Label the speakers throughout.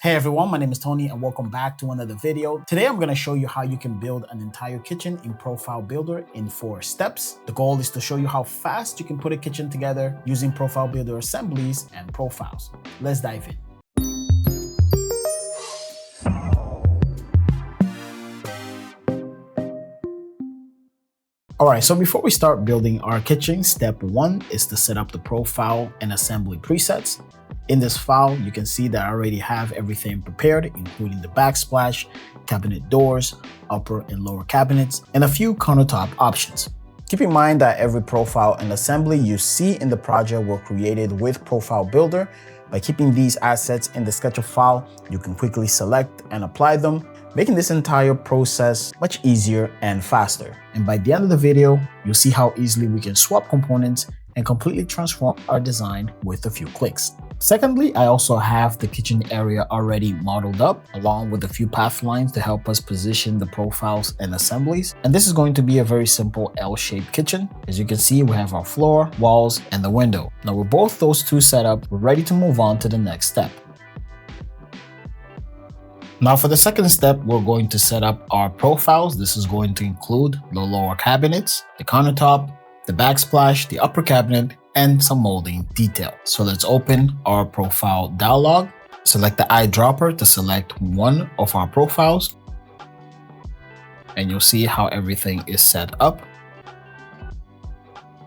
Speaker 1: Hey everyone, my name is Tony and welcome back to another video. Today I'm going to show you how you can build an entire kitchen in Profile Builder in 4 steps. The goal is to show you how fast you can put a kitchen together using Profile Builder assemblies and profiles. Let's dive in. Alright, so before we start building our kitchen, step 1 is to set up the profile and assembly presets. In this file, you can see that I already have everything prepared, including the backsplash, cabinet doors, upper and lower cabinets, and a few countertop options. Keep in mind that every profile and assembly you see in the project were created with Profile Builder. By keeping these assets in the SketchUp file, you can quickly select and apply them, making this entire process much easier and faster. And by the end of the video, you'll see how easily we can swap components and completely transform our design with a few clicks. Secondly, I also have the kitchen area already modeled up, along with a few path lines to help us position the profiles and assemblies. And this is going to be a very simple L-shaped kitchen. As you can see, we have our floor, walls, and the window. Now with both those two set up, we're ready to move on to the next step. Now for the second step, we're going to set up our profiles. This is going to include the lower cabinets, the countertop, the backsplash, the upper cabinet, and some molding detail. So let's open our profile dialog. Select the eyedropper to select one of our profiles. And you'll see how everything is set up.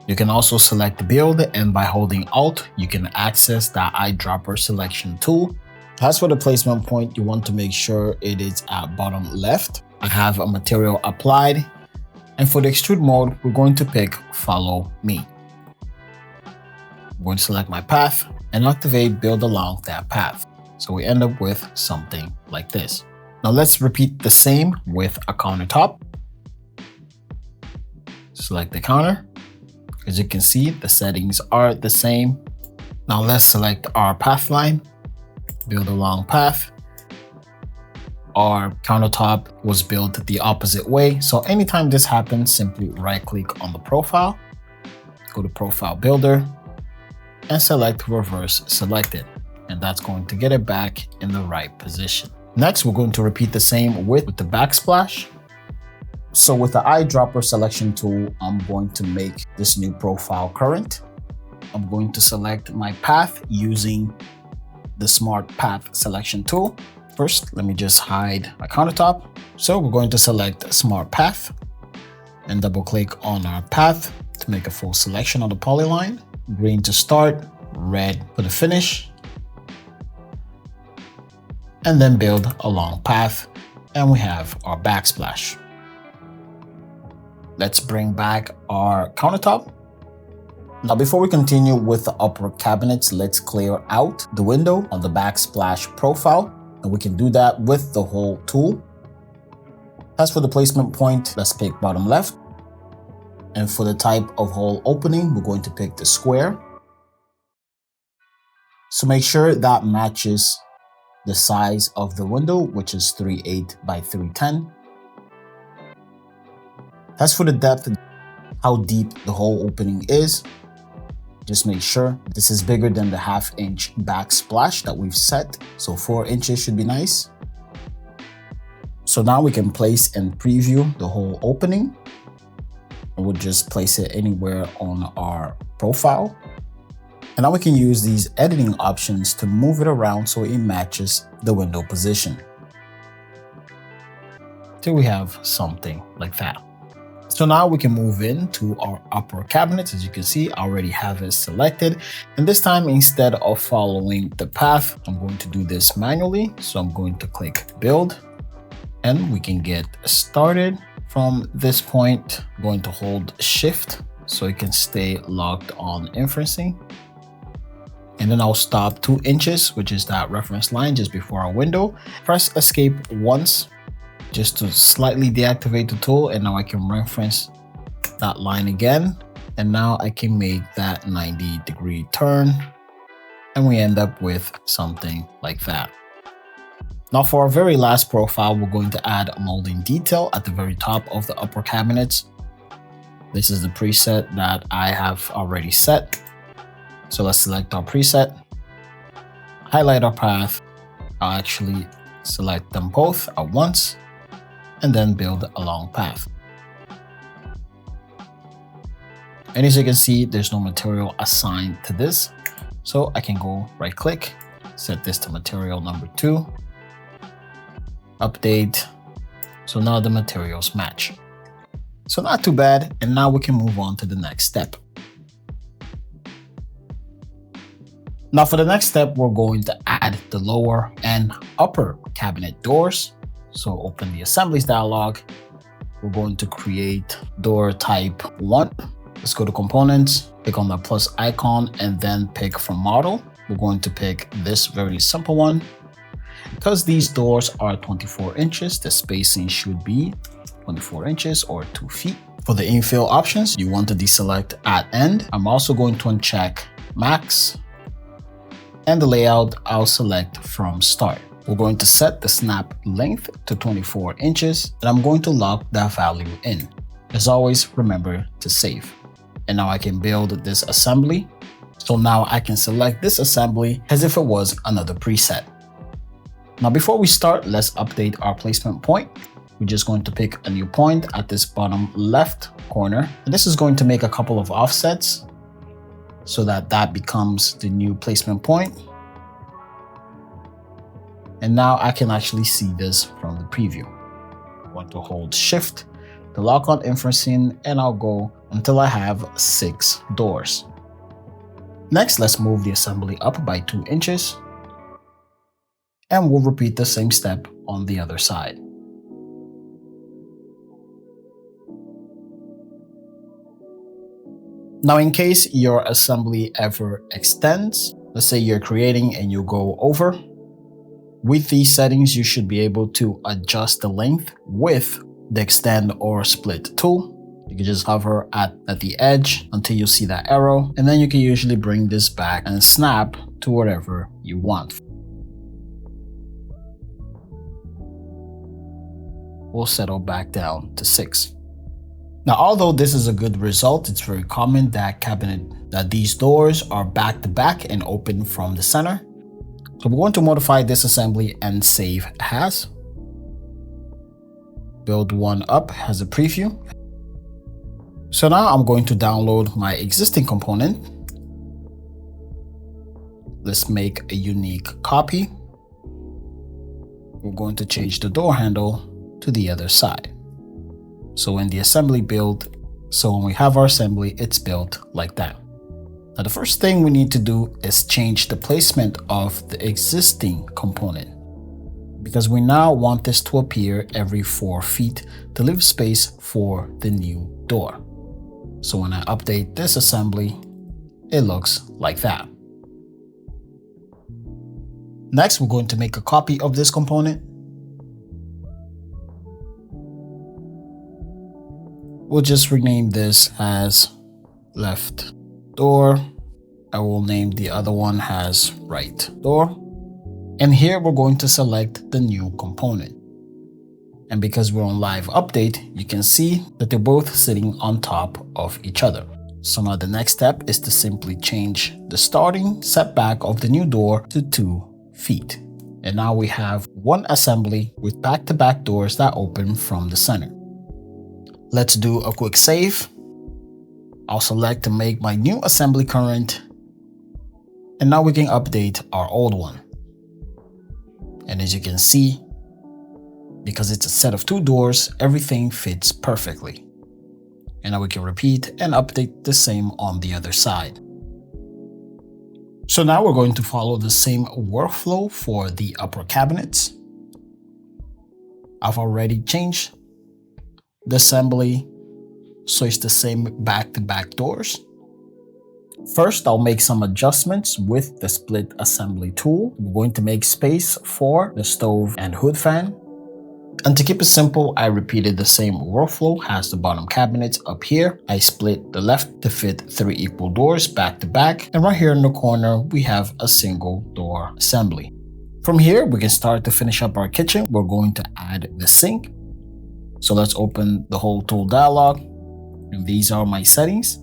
Speaker 1: You can also select the build, and by holding Alt, you can access the eyedropper selection tool. As for the placement point, you want to make sure it is at bottom left. I have a material applied. And for the extrude mode, we're going to pick Follow Me. I'm going to select my path and activate Build Along that path. So we end up with something like this. Now let's repeat the same with a countertop. Select the counter. As you can see, the settings are the same. Now let's select our path line, build along path. Our countertop was built the opposite way. So anytime this happens, simply right click on the profile, go to Profile Builder, and select Reverse Selected. And that's going to get it back in the right position. Next, we're going to repeat the same with the backsplash. So with the eyedropper selection tool, I'm going to make this new profile current. I'm going to select my path using the Smart Path Selection tool. First, let me just hide my countertop. So we're going to select Smart Path and double click on our path to make a full selection of the polyline. Green to start, red for the finish, and then build a long path, and we have our backsplash. Let's bring back our countertop. Now before we continue with the upper cabinets, let's clear out the window on the backsplash profile, and we can do that with the hole tool. As for the placement point, let's pick bottom left. And for the type of hole opening, we're going to pick the square. So make sure that matches the size of the window, which is 3.8 by 3.10. As for the depth, how deep the hole opening is, just make sure this is bigger than the 1/2 inch backsplash that we've set. So 4 inches should be nice. So now we can place and preview the hole opening. We'll just place it anywhere on our profile. And now we can use these editing options to move it around so it matches the window position. Till we have something like that. So now we can move into our upper cabinets. As you can see, I already have it selected. And this time, instead of following the path, I'm going to do this manually. So I'm going to click Build, and we can get started. From this point, I'm going to hold Shift so it can stay locked on inferencing. And then I'll stop 2 inches, which is that reference line just before our window. Press Escape once just to slightly deactivate the tool, and now I can reference that line again. And now I can make that 90-degree turn, and we end up with something like that. Now for our very last profile, we're going to add a molding detail at the very top of the upper cabinets. This is the preset that I have already set. So let's select our preset, highlight our path, I'll actually select them both at once and then build a long path. And as you can see, there's no material assigned to this. So I can go right click, set this to material number 2, update. So now the materials match. So not too bad. And now we can move on to the next step. Now for the next step, we're going to add the lower and upper cabinet doors. So open the assemblies dialog. We're going to create door type 1. Let's go to components, click on the plus icon and then pick from model. We're going to pick this very simple one. Because these doors are 24 inches, the spacing should be 24 inches or 2 feet. For the infill options, you want to deselect at end. I'm also going to uncheck max, and the layout I'll select from start. We're going to set the snap length to 24 inches and I'm going to lock that value in. As always, remember to save. And now I can build this assembly. So now I can select this assembly as if it was another preset. Now before we start, let's update our placement point. We're just going to pick a new point at this bottom left corner. And this is going to make a couple of offsets so that that becomes the new placement point. And now I can actually see this from the preview. I want to hold shift to lock on inferencing and I'll go until I have 6 doors. Next, let's move the assembly up by 2 inches. And we'll repeat the same step on the other side. Now, in case your assembly ever extends, let's say you're creating and you go over, with these settings, you should be able to adjust the length with the extend or split tool. You can just hover at the edge until you see that arrow, and then you can usually bring this back and snap to whatever you want. We'll settle back down to 6. Now, although this is a good result, it's very common that these doors are back to back and open from the center. So we're going to modify this assembly and save as. Build one up as a preview. So now I'm going to download my existing component. Let's make a unique copy. We're going to change the door handle to the other side. So in the assembly build, so when we have our assembly, it's built like that. Now the first thing we need to do is change the placement of the existing component, because we now want this to appear every 4 feet to leave space for the new door. So when I update this assembly, it looks like that. Next, we're going to make a copy of this component. We'll just rename this as left door. I will name the other one as right door. And here we're going to select the new component. And because we're on live update, you can see that they're both sitting on top of each other. So now the next step is to simply change the starting setback of the new door to 2 feet. And now we have one assembly with back-to-back doors that open from the center. Let's do a quick save. I'll select to make my new assembly current. And now we can update our old one. And as you can see, because it's a set of 2 doors, everything fits perfectly. And now we can repeat and update the same on the other side. So now we're going to follow the same workflow for the upper cabinets. I've already changed the assembly, so it's the same back-to-back doors. First, I'll make some adjustments with the split assembly tool. We're going to make space for the stove and hood fan. And to keep it simple, I repeated the same workflow as the bottom cabinets up here. I split the left to fit 3 equal doors back to back. And right here in the corner, we have a single door assembly. From here, we can start to finish up our kitchen. We're going to add the sink. So let's open the whole tool dialog. And these are my settings.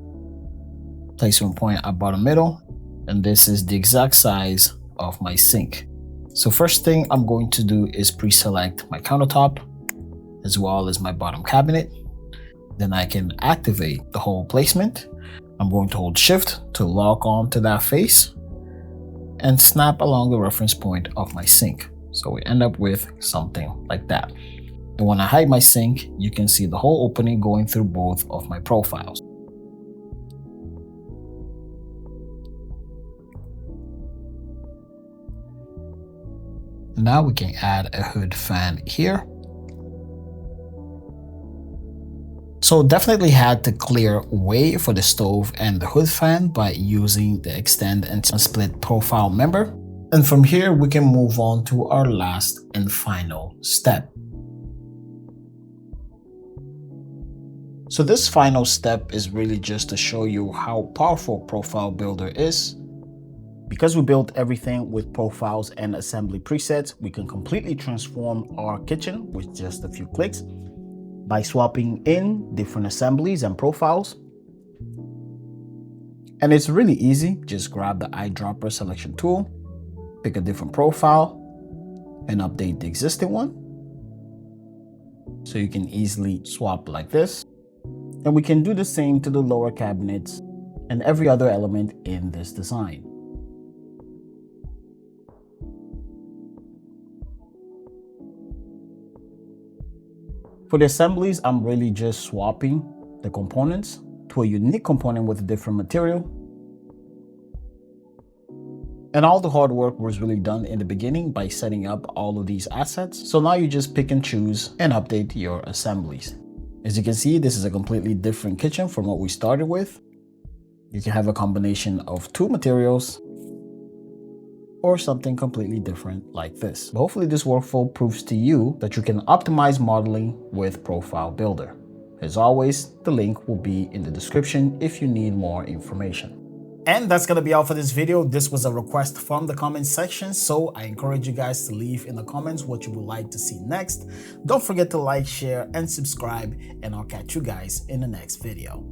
Speaker 1: Placement point at bottom middle. And this is the exact size of my sink. So first thing I'm going to do is pre-select my countertop as well as my bottom cabinet. Then I can activate the whole placement. I'm going to hold Shift to lock on to that face and snap along the reference point of my sink. So we end up with something like that. And when I hide my sink, you can see the whole opening going through both of my profiles. Now we can add a hood fan here. So definitely had to clear way for the stove and the hood fan by using the extend and split profile member. And from here, we can move on to our last and final step. So this final step is really just to show you how powerful Profile Builder is. Because we built everything with profiles and assembly presets, we can completely transform our kitchen with just a few clicks by swapping in different assemblies and profiles. And it's really easy. Just grab the eyedropper selection tool, pick a different profile, and update the existing one. So you can easily swap like this. And we can do the same to the lower cabinets and every other element in this design. For the assemblies, I'm really just swapping the components to a unique component with a different material. And all the hard work was really done in the beginning by setting up all of these assets. So now you just pick and choose and update your assemblies. As you can see, this is a completely different kitchen from what we started with. You can have a combination of two materials or something completely different like this. But hopefully this workflow proves to you that you can optimize modeling with Profile Builder. As always, the link will be in the description if you need more information. And that's gonna be all for this video. This was a request from the comment section, so I encourage you guys to leave in the comments what you would like to see next. Don't forget to like, share, and subscribe, and I'll catch you guys in the next video.